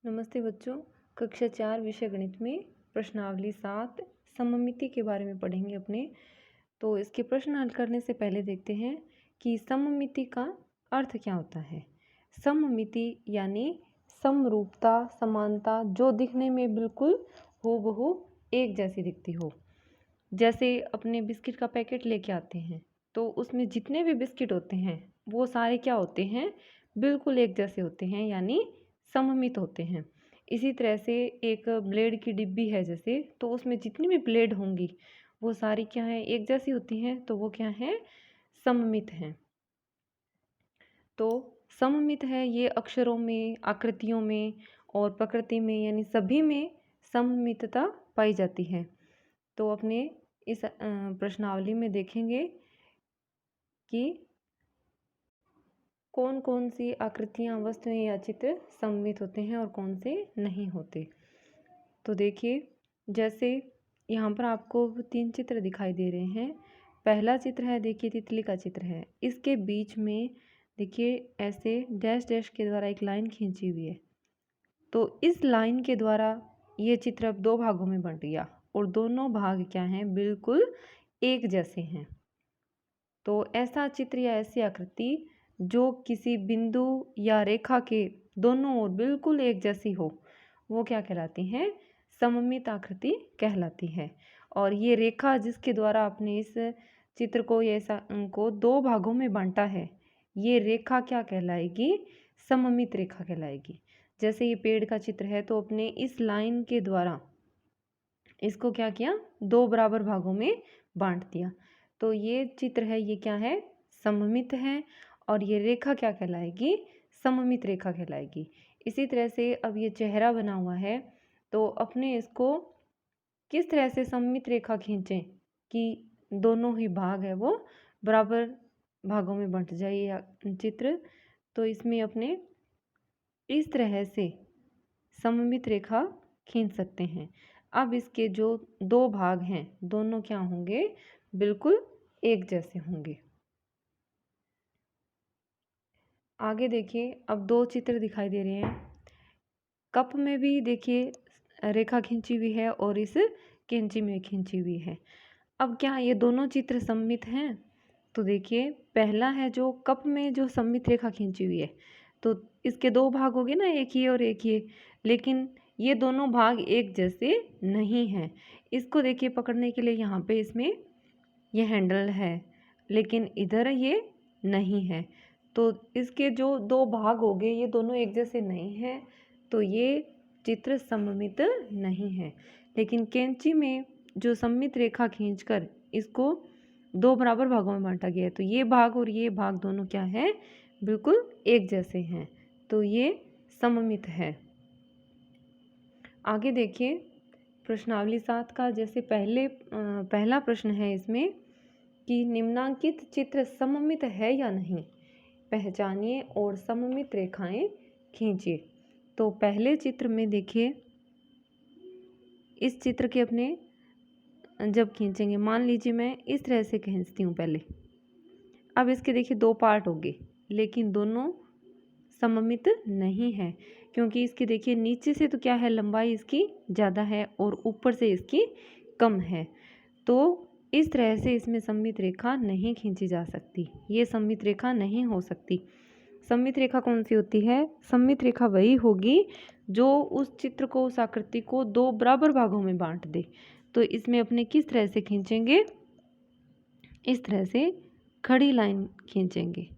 नमस्ते बच्चों। कक्षा 4 विषय गणित में प्रश्नावली 7 सममिति के बारे में पढ़ेंगे अपने। तो इसके प्रश्न हल करने से पहले देखते हैं कि सममिति का अर्थ क्या होता है। सममिति यानी समरूपता, समानता, जो दिखने में बिल्कुल हूबहू एक जैसी दिखती हो। जैसे अपने बिस्किट का पैकेट लेके आते हैं तो उसमें जितने भी बिस्किट होते हैं वो सारे क्या होते हैं, बिल्कुल एक जैसे होते हैं, यानी सममित होते हैं। इसी तरह से एक ब्लेड की डिब्बी है जैसे, तो उसमें जितनी भी ब्लेड होंगी वो सारी क्या है, एक जैसी होती हैं, तो वो क्या है, सममित हैं। तो सममित है ये अक्षरों में, आकृतियों में और प्रकृति में, यानी सभी में सममितता पाई जाती है। तो अपने इस प्रश्नावली में देखेंगे कि कौन कौन सी आकृतियाँ, वस्तुएं या चित्र सममित होते हैं और कौन से नहीं होते। तो देखिए, जैसे यहाँ पर आपको 3 चित्र दिखाई दे रहे हैं। पहला चित्र है, देखिए तितली का चित्र है। इसके बीच में देखिए ऐसे डैश डैश के द्वारा एक लाइन खींची हुई है। तो इस लाइन के द्वारा ये चित्र अब 2 भागों में बंट गया और दोनों भाग क्या हैं, बिल्कुल एक जैसे हैं। तो ऐसा चित्र या ऐसी आकृति जो किसी बिंदु या रेखा के दोनों ओर बिल्कुल एक जैसी हो, वो क्या कहलाती है, सममित आकृति कहलाती है। और ये रेखा जिसके द्वारा आपने इस चित्र को या ऐसा को 2 भागों में बांटा है, ये रेखा क्या कहलाएगी, सममित रेखा कहलाएगी। जैसे ये पेड़ का चित्र है तो अपने इस लाइन के द्वारा इसको क्या किया, 2 बराबर भागों में बांट दिया। तो ये चित्र है, ये क्या है, सममित है। और ये रेखा क्या कहलाएगी, सममित रेखा कहलाएगी। इसी तरह से अब ये चेहरा बना हुआ है, तो अपने इसको किस तरह से सममित रेखा खींचें कि दोनों ही भाग है वो बराबर भागों में बंट जाए या चित्र। तो इसमें अपने इस तरह से सममित रेखा खींच सकते हैं। अब इसके जो 2 भाग हैं दोनों क्या होंगे, बिल्कुल एक जैसे होंगे। आगे देखिए, अब 2 चित्र दिखाई दे रहे हैं। कप में भी देखिए रेखा खींची हुई है और इस कैंची में खींची हुई है। अब क्या ये दोनों चित्र सममित हैं? तो देखिए, पहला है जो कप में जो सममित रेखा खींची हुई है, तो इसके 2 भाग हो गए ना, एक ये और एक ये। लेकिन ये दोनों भाग एक जैसे नहीं हैं। इसको देखिए पकड़ने के लिए यहाँ पे इसमें ये हैंडल है, लेकिन इधर ये नहीं है। तो इसके जो 2 भाग हो गए ये दोनों एक जैसे नहीं हैं, तो ये चित्र सममित नहीं है। लेकिन कैंची में जो सममित रेखा खींचकर इसको 2 बराबर भागों में बांटा गया है, तो ये भाग और ये भाग दोनों क्या है, बिल्कुल एक जैसे हैं, तो ये सममित है। आगे देखिए, प्रश्नावली 7 का जैसे पहला प्रश्न है इसमें कि निम्नांकित चित्र सममित है या नहीं, पहचानिए और सममित रेखाएं खींचिए। तो पहले चित्र में देखिए, इस चित्र के अपने जब खींचेंगे, मान लीजिए मैं इस तरह से खींचती हूँ पहले। अब इसके देखिए 2 पार्ट हो गए, लेकिन दोनों सममित नहीं है, क्योंकि इसकी देखिए नीचे से तो क्या है, लंबाई इसकी ज़्यादा है और ऊपर से इसकी कम है। तो इस तरह से इसमें सममित रेखा नहीं खींची जा सकती, ये सममित रेखा नहीं हो सकती। सममित रेखा कौन सी होती है, सममित रेखा वही होगी जो उस चित्र को, उस आकृति को 2 बराबर भागों में बांट दे। तो इसमें अपने किस तरह से खींचेंगे, इस तरह से खड़ी लाइन खींचेंगे।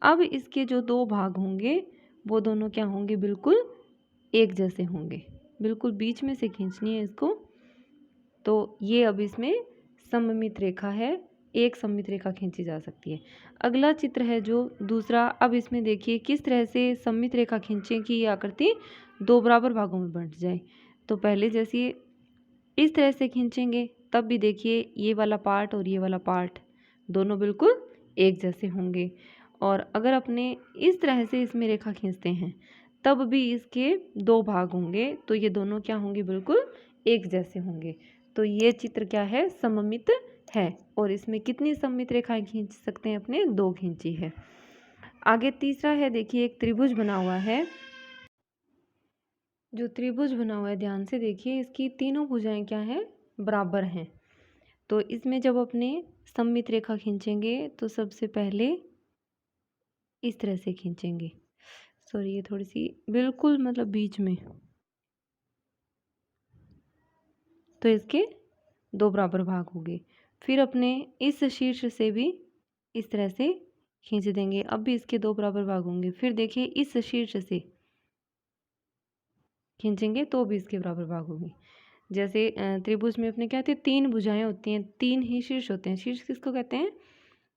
अब इसके जो 2 भाग होंगे वो दोनों क्या होंगे, बिल्कुल एक जैसे होंगे। बिल्कुल बीच में से खींचनी है इसको। तो ये अब इसमें सममित रेखा है, एक सममित रेखा खींची जा सकती है। अगला चित्र है जो दूसरा। अब इसमें देखिए किस तरह से सममित रेखा खींचें कि ये आकृति 2 बराबर भागों में बंट जाए। तो पहले जैसे इस तरह से खींचेंगे, तब भी देखिए ये वाला पार्ट और ये वाला पार्ट दोनों बिल्कुल एक जैसे होंगे। और अगर अपने इस तरह से इसमें रेखा खींचते हैं, तब भी इसके 2 भाग होंगे, तो ये दोनों क्या होंगे, बिल्कुल एक जैसे होंगे। तो ये चित्र क्या है, सममित है। और इसमें कितनी सममित रेखाएं खींच सकते हैं, अपने 2 खींची है। आगे तीसरा है, देखिए एक त्रिभुज बना हुआ है। जो त्रिभुज बना हुआ है ध्यान से देखिए, इसकी तीनों भुजाएं क्या हैं, बराबर हैं। तो इसमें जब अपने सममित रेखा खींचेंगे तो सबसे पहले इस तरह से खींचेंगे, सॉरी ये थोड़ी सी बिल्कुल मतलब बीच में, तो इसके दो बराबर भाग होंगे। फिर अपने इस शीर्ष से भी इस तरह से खींच देंगे, अब भी इसके दो बराबर भाग होंगे। फिर देखिए इस शीर्ष से खींचेंगे तो भी इसके बराबर भाग होंगे। जैसे त्रिभुज में अपने क्या होते हैं, तीन भुजाएं होती हैं, तीन ही शीर्ष होते हैं। शीर्ष किसको कहते हैं,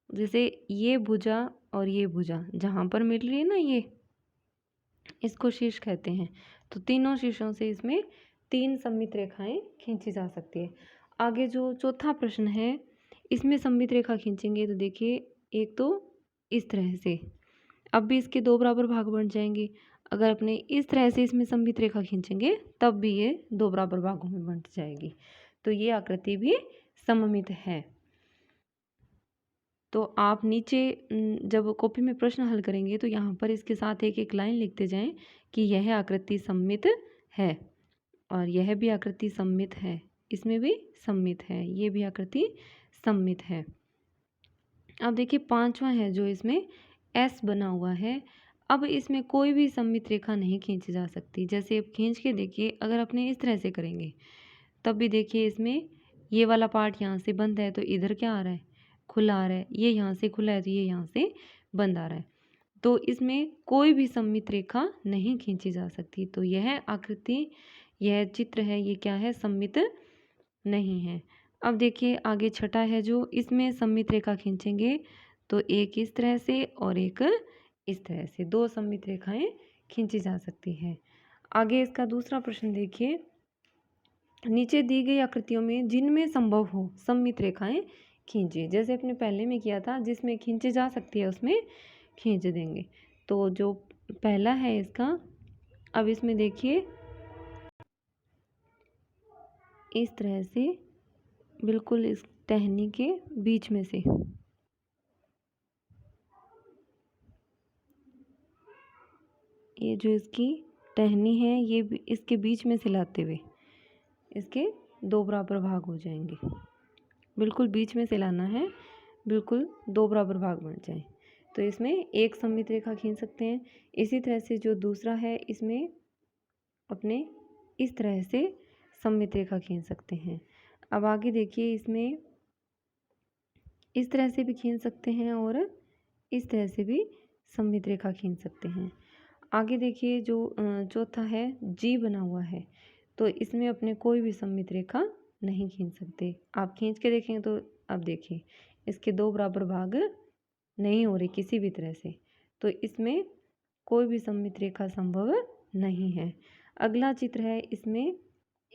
जैसे ये भुजा और ये भुजा जहाँ पर मिल रही है ना, ये इसको शीर्ष कहते हैं। तो तीनों शीर्षों से इसमें तीन सममित रेखाएं खींची जा सकती है। आगे जो चौथा प्रश्न है, इसमें सममित रेखा खींचेंगे तो देखिए एक तो इस तरह से, अब भी इसके दो बराबर भाग बन जाएंगे। अगर अपने इस तरह से इसमें सममित रेखा खींचेंगे तब भी ये दो बराबर भागों में बंट जाएगी। तो ये आकृति भी सममित है। तो आप नीचे जब कॉपी में प्रश्न हल करेंगे तो यहाँ पर इसके साथ एक एक लाइन लिखते जाएं कि यह आकृति सममित है और यह भी आकृति सममित है, इसमें भी सममित है, ये भी आकृति सममित है। अब देखिए पांचवा है जो इसमें एस बना हुआ है। अब इसमें कोई भी सममित रेखा नहीं खींची जा सकती। जैसे अब खींच के देखिए, अगर अपने इस तरह से करेंगे तब भी देखिए इसमें ये वाला पार्ट यहाँ से बंद है तो इधर क्या आ रहा है, खुला आ रहा है। ये यहाँ से खुला है तो ये यहाँ से बंद आ रहा है। तो इसमें कोई भी सममित रेखा नहीं खींची जा सकती। तो यह आकृति, यह चित्र है, ये क्या है, सममित नहीं है। अब देखिए आगे छठा है जो इसमें सममित रेखा खींचेंगे तो एक इस तरह से और एक इस तरह से, दो सममित रेखाएं खींची जा सकती है। आगे इसका दूसरा प्रश्न देखिए, नीचे दी गई आकृतियों में जिनमें संभव हो सममित रेखाएं खींचिए। जैसे अपने पहले में किया था, जिसमें खींची जा सकती है उसमें खींच देंगे। तो जो पहला है इसका, अब इसमें देखिए इस तरह से बिल्कुल इस टहनी के बीच में से, ये जो इसकी टहनी है ये इसके बीच में से लाते हुए इसके दो बराबर भाग हो जाएंगे। बिल्कुल बीच में से लाना है, बिल्कुल दो बराबर भाग बन जाए तो इसमें एक सममित रेखा खींच सकते हैं। इसी तरह से जो दूसरा है, इसमें अपने इस तरह से सममित रेखा खींच सकते हैं। अब आगे देखिए, इसमें इस तरह से भी खींच सकते हैं और इस तरह से भी सममित रेखा खींच सकते हैं। आगे देखिए जो चौथा है जी बना हुआ है, तो इसमें अपने कोई भी सममित रेखा नहीं खींच सकते। आप खींच के देखेंगे तो अब देखिए इसके दो बराबर भाग नहीं हो रहे किसी भी तरह से, तो इसमें कोई भी सममित रेखा संभव नहीं है। अगला चित्र है, इसमें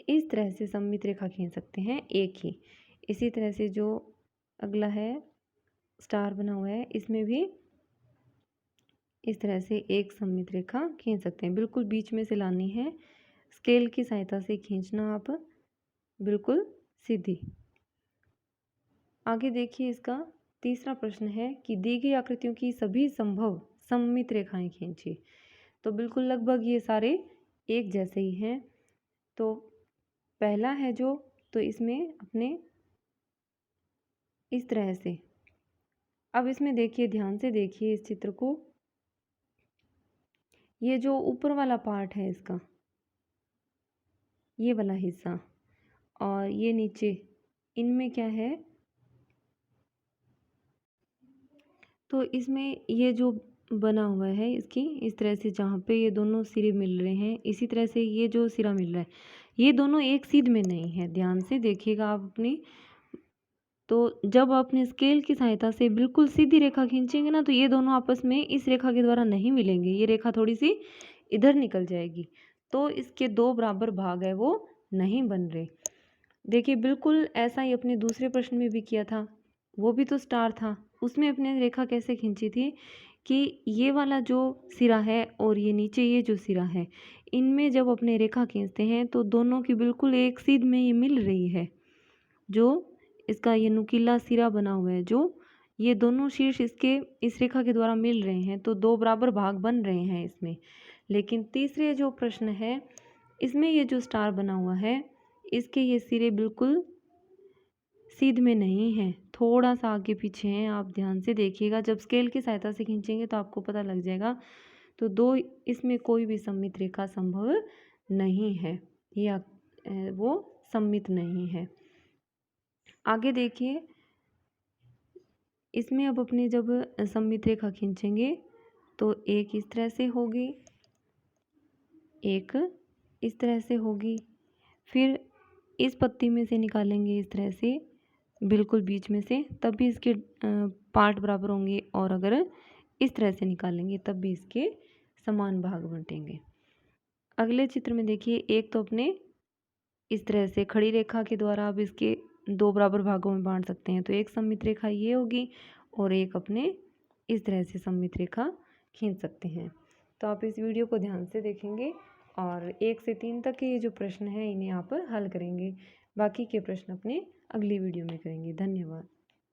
इस तरह से सममित रेखा खींच सकते हैं एक ही। इसी तरह से जो अगला है स्टार बना हुआ है, इसमें भी इस तरह से एक सममित रेखा खींच सकते हैं। बिल्कुल बीच में से लानी है, स्केल की सहायता से खींचना आप, बिल्कुल सीधी। आगे देखिए इसका तीसरा प्रश्न है कि दी गई आकृतियों की सभी संभव सममित रेखाएं खींचिए। तो बिल्कुल लगभग ये सारे एक जैसे ही हैं। तो पहला है जो, तो इसमें अपने इस तरह से, अब इसमें देखिए ध्यान से देखिए इस चित्र को, ये जो ऊपर वाला पार्ट है इसका, ये वाला हिस्सा और ये नीचे, इनमें क्या है, तो इसमें ये जो बना हुआ है इसकी इस तरह से, जहाँ पे ये दोनों सिरे मिल रहे हैं, इसी तरह से ये जो सिरा मिल रहा है, ये दोनों एक सीध में नहीं है। ध्यान से देखिएगा आप अपनी, तो जब अपने स्केल की सहायता से बिल्कुल सीधी रेखा खींचेंगे ना, तो ये दोनों आपस में इस रेखा के द्वारा नहीं मिलेंगे, ये रेखा थोड़ी सी इधर निकल जाएगी, तो इसके दो बराबर भाग है वो नहीं बन रहे। देखिए बिल्कुल ऐसा ही अपने दूसरे प्रश्न में भी किया था, वो भी तो स्टार था। उसमें अपने रेखा कैसे खींची थी कि ये वाला जो सिरा है और ये नीचे ये जो सिरा है, इनमें जब अपने रेखा खींचते हैं तो दोनों की बिल्कुल एक सीध में ये मिल रही है। जो इसका ये नुकीला सिरा बना हुआ है, जो ये दोनों शीर्ष इसके इस रेखा के द्वारा मिल रहे हैं, तो दो बराबर भाग बन रहे हैं इसमें। लेकिन तीसरे जो प्रश्न है इसमें ये जो स्टार बना हुआ है, इसके ये सिरे बिल्कुल सीध में नहीं है, थोड़ा सा आगे पीछे हैं। आप ध्यान से देखिएगा, जब स्केल की सहायता से खींचेंगे तो आपको पता लग जाएगा। तो दो, इसमें कोई भी सममित रेखा संभव नहीं है, या वो सममित नहीं है। आगे देखिए, इसमें अब अपने जब सममित रेखा खींचेंगे तो एक इस तरह से होगी, एक इस तरह से होगी, फिर इस पत्ती में से निकालेंगे इस तरह से, बिल्कुल बीच में से, तब भी इसके पार्ट बराबर होंगे, और अगर इस तरह से निकालेंगे तब भी इसके समान भाग बंटेंगे। अगले चित्र में देखिए, एक तो अपने इस तरह से खड़ी रेखा के द्वारा आप इसके दो बराबर भागों में बांट सकते हैं, तो एक सममित रेखा ये होगी, और एक अपने इस तरह से सममित रेखा खींच सकते हैं। तो आप इस वीडियो को ध्यान से देखेंगे और 1 से 3 तक के ये जो प्रश्न हैं इन्हें आप हल करेंगे। बाकी के प्रश्न अपने अगली वीडियो में करेंगे। धन्यवाद।